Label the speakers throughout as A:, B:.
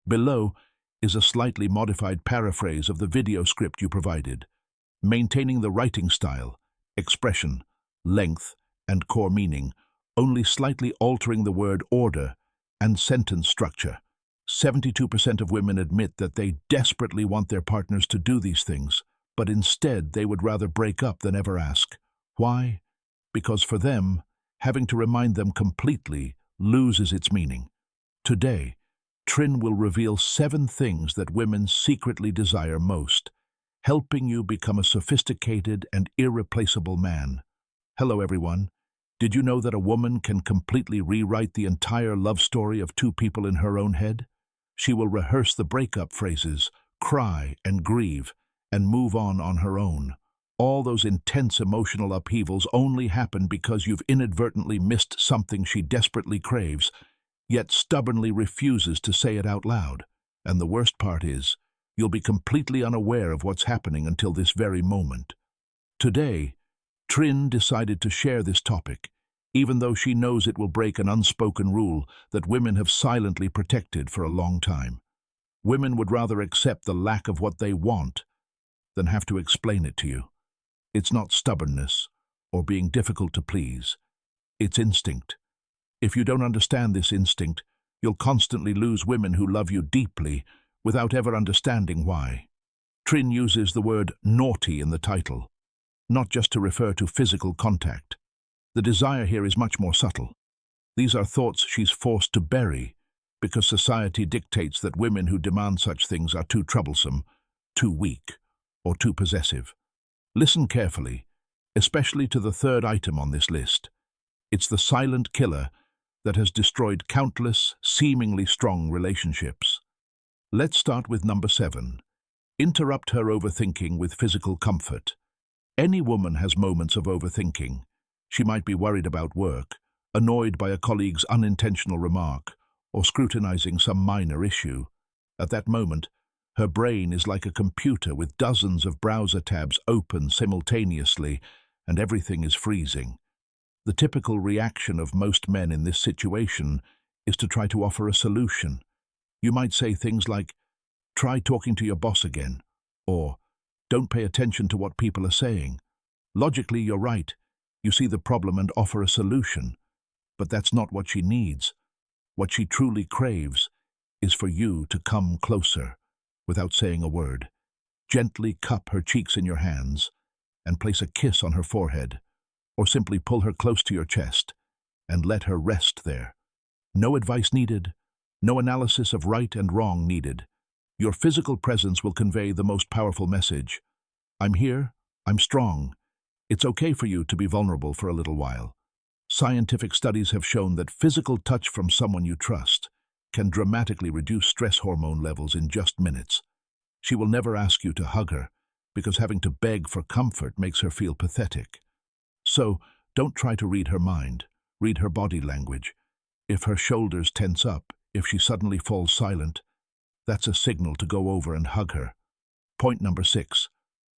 A: Below is a slightly modified paraphrase of the video script you provided, maintaining the writing style, expression, length, and core meaning, only slightly altering the word order and sentence structure. 72% of women admit that they desperately want their partners to do these things, but instead they would rather break up than ever ask. Why? Because for them, having to remind them completely loses its meaning. Today, Trinh will reveal 7 things that women secretly desire most, helping you become a sophisticated and irreplaceable man. Hello, everyone. Did you know that a woman can completely rewrite the entire love story of 2 people in her own head? She will rehearse the breakup phrases, cry and grieve, and move on her own. All those intense emotional upheavals only happen because you've inadvertently missed something she desperately craves, yet stubbornly refuses to say it out loud. And the worst part is, you'll be completely unaware of what's happening until this very moment. Today, Trinh decided to share this topic, even though she knows it will break an unspoken rule that women have silently protected for a long time. Women would rather accept the lack of what they want than have to explain it to you. It's not stubbornness or being difficult to please. It's instinct. If you don't understand this instinct, you'll constantly lose women who love you deeply without ever understanding why. Trinh uses the word naughty in the title, not just to refer to physical contact. The desire here is much more subtle. These are thoughts she's forced to bury because society dictates that women who demand such things are too troublesome, too weak, or too possessive. Listen carefully, especially to the 3rd item on this list. It's the silent killer that has destroyed countless, seemingly strong relationships. Let's start with number 7. Interrupt her overthinking with physical comfort. Any woman has moments of overthinking. She might be worried about work, annoyed by a colleague's unintentional remark, or scrutinizing some minor issue. At that moment, her brain is like a computer with dozens of browser tabs open simultaneously, and everything is freezing. The typical reaction of most men in this situation is to try to offer a solution. You might say things like, "Try talking to your boss again," or "Don't pay attention to what people are saying." Logically, you're right. You see the problem and offer a solution. But that's not what she needs. What she truly craves is for you to come closer, without saying a word. Gently cup her cheeks in your hands and place a kiss on her forehead, or simply pull her close to your chest and let her rest there. No advice needed, no analysis of right and wrong needed. Your physical presence will convey the most powerful message. I'm here, I'm strong. It's okay for you to be vulnerable for a little while. Scientific studies have shown that physical touch from someone you trust can dramatically reduce stress hormone levels in just minutes. She will never ask you to hug her, because having to beg for comfort makes her feel pathetic. So, don't try to read her mind. Read her body language. If her shoulders tense up, if she suddenly falls silent, that's a signal to go over and hug her. Point number 6.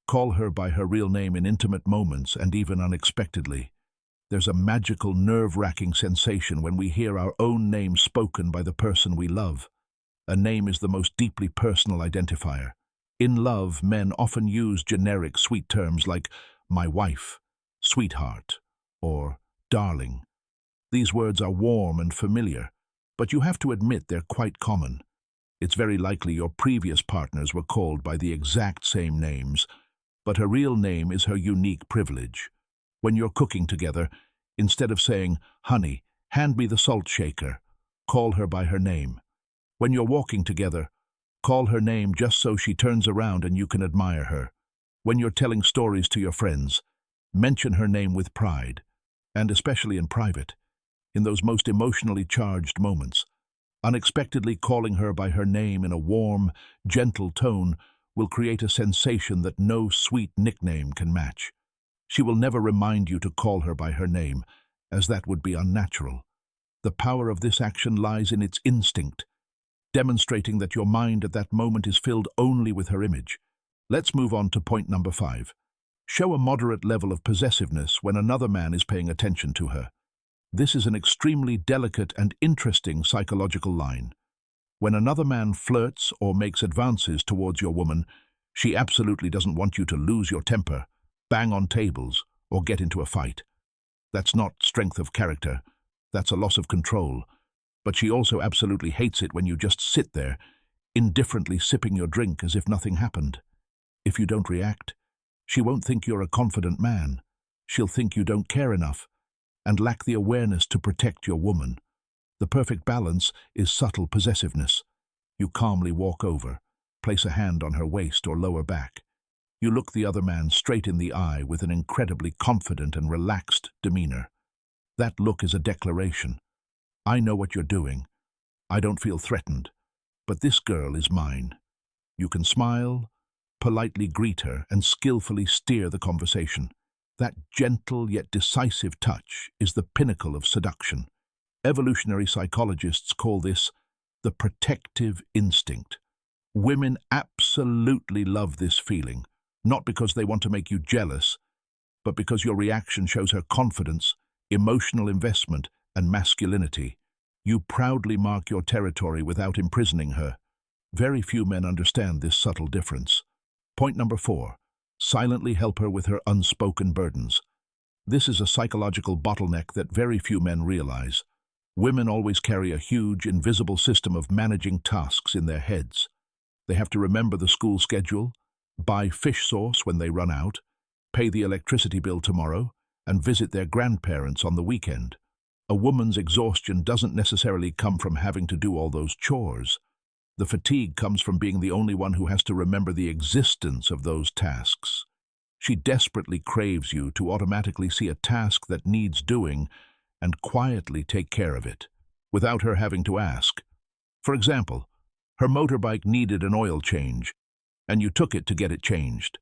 A: Call her by her real name in intimate moments and even unexpectedly. There's a magical, nerve-wracking sensation when we hear our own name spoken by the person we love. A name is the most deeply personal identifier. In love, men often use generic, sweet terms like my wife, sweetheart, or darling. These words are warm and familiar, but you have to admit they're quite common. It's very likely your previous partners were called by the exact same names, but her real name is her unique privilege. When you're cooking together, instead of saying, "Honey, hand me the salt shaker," call her by her name. When you're walking together, call her name just so she turns around and you can admire her. When you're telling stories to your friends, mention her name with pride, and especially in private, in those most emotionally charged moments. Unexpectedly calling her by her name in a warm, gentle tone will create a sensation that no sweet nickname can match. She will never remind you to call her by her name, as that would be unnatural. The power of this action lies in its instinct, demonstrating that your mind at that moment is filled only with her image. Let's move on to point number 5. Show a moderate level of possessiveness when another man is paying attention to her. This is an extremely delicate and interesting psychological line. When another man flirts or makes advances towards your woman, she absolutely doesn't want you to lose your temper, bang on tables, or get into a fight. That's not strength of character, that's a loss of control. But she also absolutely hates it when you just sit there, indifferently sipping your drink as if nothing happened. If you don't react, she won't think you're a confident man. She'll think you don't care enough and lack the awareness to protect your woman. The perfect balance is subtle possessiveness. You calmly walk over, place a hand on her waist or lower back. You look the other man straight in the eye with an incredibly confident and relaxed demeanor. That look is a declaration. I know what you're doing. I don't feel threatened, but this girl is mine. You can smile, politely greet her, and skillfully steer the conversation. That gentle yet decisive touch is the pinnacle of seduction. Evolutionary psychologists call this the protective instinct. Women absolutely love this feeling, not because they want to make you jealous, but because your reaction shows her confidence, emotional investment, and masculinity. You proudly mark your territory without imprisoning her. Very few men understand this subtle difference. Point number 4. Silently help her with her unspoken burdens. This is a psychological bottleneck that very few men realize. Women always carry a huge, invisible system of managing tasks in their heads. They have to remember the school schedule, buy fish sauce when they run out, pay the electricity bill tomorrow, and visit their grandparents on the weekend. A woman's exhaustion doesn't necessarily come from having to do all those chores. The fatigue comes from being the only one who has to remember the existence of those tasks. She desperately craves you to automatically see a task that needs doing and quietly take care of it, without her having to ask. For example, her motorbike needed an oil change, and you took it to get it changed.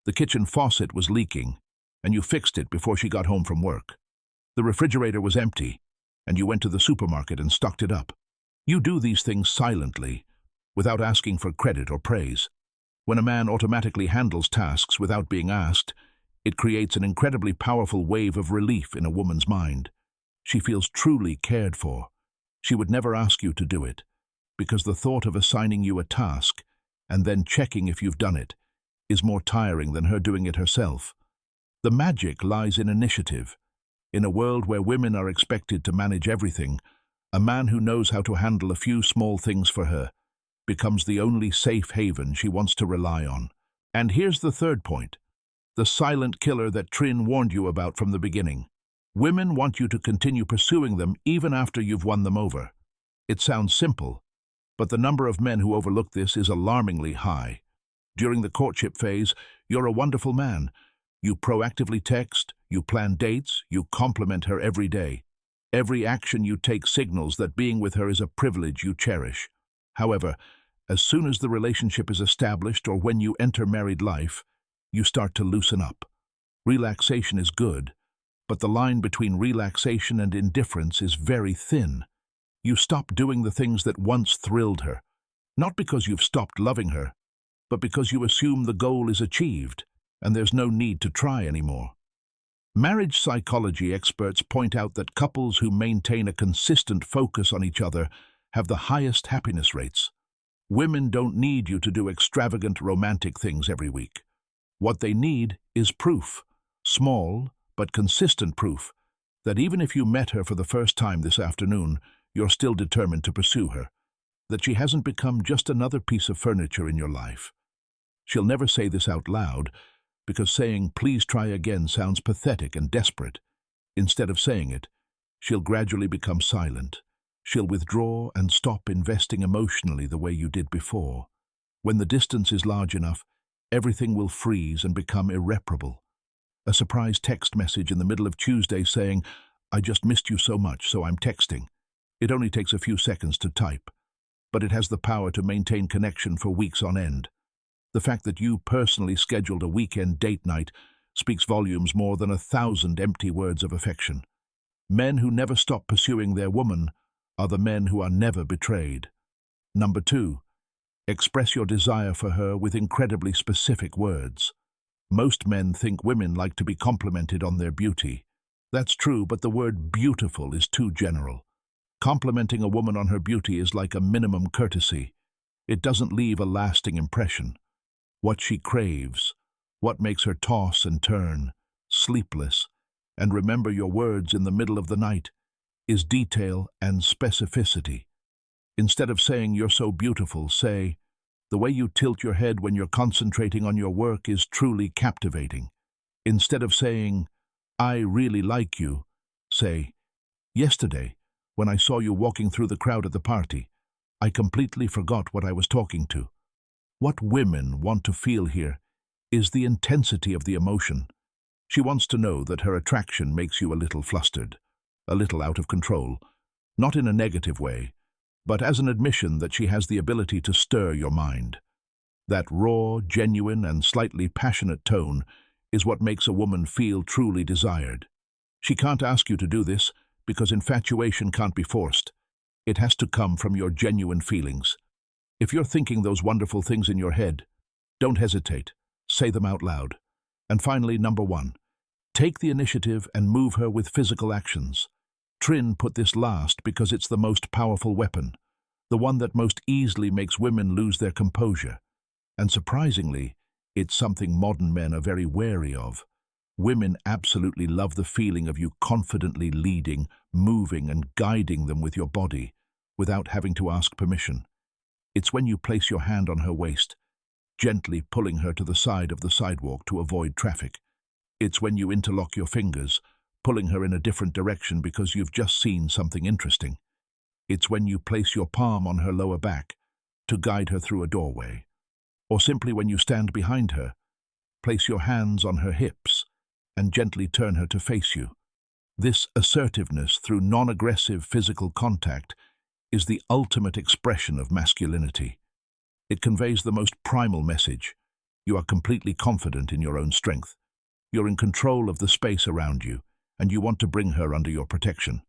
A: The kitchen faucet was leaking, and you fixed it before she got home from work. The refrigerator was empty, and you went to the supermarket and stocked it up. You do these things silently, without asking for credit or praise. When a man automatically handles tasks without being asked, it creates an incredibly powerful wave of relief in a woman's mind. She feels truly cared for. She would never ask you to do it, because the thought of assigning you a task and then checking if you've done it is more tiring than her doing it herself. The magic lies in initiative. In a world where women are expected to manage everything, a man who knows how to handle a few small things for her becomes the only safe haven she wants to rely on. And here's the third point, the silent killer that Trinh warned you about from the beginning. Women want you to continue pursuing them even after you've won them over. It sounds simple, but the number of men who overlook this is alarmingly high. During the courtship phase, you're a wonderful man. You proactively text, you plan dates, you compliment her every day. Every action you take signals that being with her is a privilege you cherish. However, as soon as the relationship is established or when you enter married life, you start to loosen up. Relaxation is good, but the line between relaxation and indifference is very thin. You stop doing the things that once thrilled her, not because you've stopped loving her, but because you assume the goal is achieved and there's no need to try anymore. Marriage psychology experts point out that couples who maintain a consistent focus on each other have the highest happiness rates. Women don't need you to do extravagant romantic things every week. What they need is proof, small but consistent proof, that even if you met her for the first time this afternoon, you're still determined to pursue her, that she hasn't become just another piece of furniture in your life. She'll never say this out loud, because saying, "Please try again," sounds pathetic and desperate. Instead of saying it, she'll gradually become silent. She'll withdraw and stop investing emotionally the way you did before. When the distance is large enough, everything will freeze and become irreparable. A surprise text message in the middle of Tuesday saying, "I just missed you so much, so I'm texting." It only takes a few seconds to type, but it has the power to maintain connection for weeks on end. The fact that you personally scheduled a weekend date night speaks volumes more than 1,000 empty words of affection. Men who never stop pursuing their woman are the men who are never betrayed. Number 2, express your desire for her with incredibly specific words. Most men think women like to be complimented on their beauty. That's true, but the word beautiful is too general. Complimenting a woman on her beauty is like a minimum courtesy. It doesn't leave a lasting impression. What she craves, what makes her toss and turn, sleepless, and remember your words in the middle of the night, is detail and specificity. Instead of saying you're so beautiful, say, the way you tilt your head when you're concentrating on your work is truly captivating. Instead of saying, I really like you, say, yesterday, when I saw you walking through the crowd at the party, I completely forgot what I was talking to. What women want to feel here is the intensity of the emotion. She wants to know that her attraction makes you a little flustered, a little out of control, not in a negative way, but as an admission that she has the ability to stir your mind. That raw, genuine, and slightly passionate tone is what makes a woman feel truly desired. She can't ask you to do this because infatuation can't be forced. It has to come from your genuine feelings. If you're thinking those wonderful things in your head, don't hesitate. Say them out loud. And finally, number 1, take the initiative and move her with physical actions. Trinh put this last because it's the most powerful weapon, the one that most easily makes women lose their composure. And surprisingly, it's something modern men are very wary of. Women absolutely love the feeling of you confidently leading, moving, and guiding them with your body, without having to ask permission. It's when you place your hand on her waist, gently pulling her to the side of the sidewalk to avoid traffic. It's when you interlock your fingers, pulling her in a different direction because you've just seen something interesting. It's when you place your palm on her lower back to guide her through a doorway. Or simply when you stand behind her, place your hands on her hips and gently turn her to face you. This assertiveness through non-aggressive physical contact is the ultimate expression of masculinity. It conveys the most primal message. You are completely confident in your own strength. You're in control of the space around you, and you want to bring her under your protection.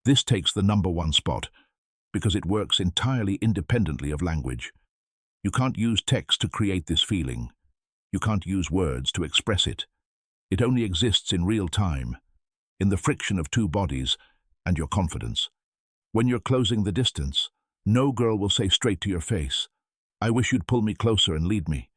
A: This takes the number 1 spot because it works entirely independently of language. You can't use text to create this feeling. You can't use words to express it. It only exists in real time, in the friction of 2 bodies and your confidence. When you're closing the distance, no girl will say straight to your face, I wish you'd pull me closer and lead me.